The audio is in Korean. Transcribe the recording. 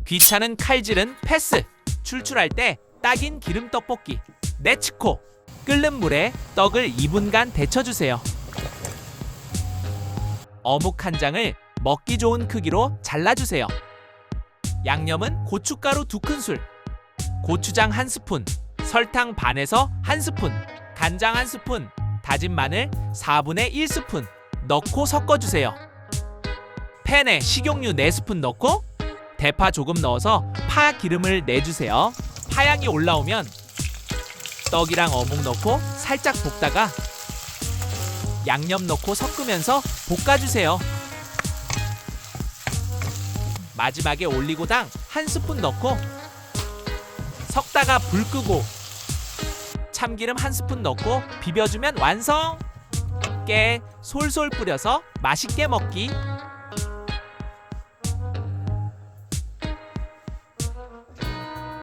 귀찮은 칼질은 패스. 출출할 때 딱인 기름 떡볶이 네츠코. 끓는 물에 떡을 2분간 데쳐주세요. 어묵 한 장을 먹기 좋은 크기로 잘라주세요. 양념은 고춧가루 2큰술, 고추장 1스푼, 설탕 반에서 1스푼, 간장 1스푼, 다진 마늘 4분의 1스푼 넣고 섞어주세요. 팬에 식용유 4스푼 넣고 대파 조금 넣어서 파기름을 내주세요. 파향이 올라오면 떡이랑 어묵 넣고 살짝 볶다가 양념 넣고 섞으면서 볶아주세요. 마지막에 올리고당 1스푼 넣고 섞다가 불 끄고 참기름 1스푼 넣고 비벼주면 완성! 깨 솔솔 뿌려서 맛있게 먹기.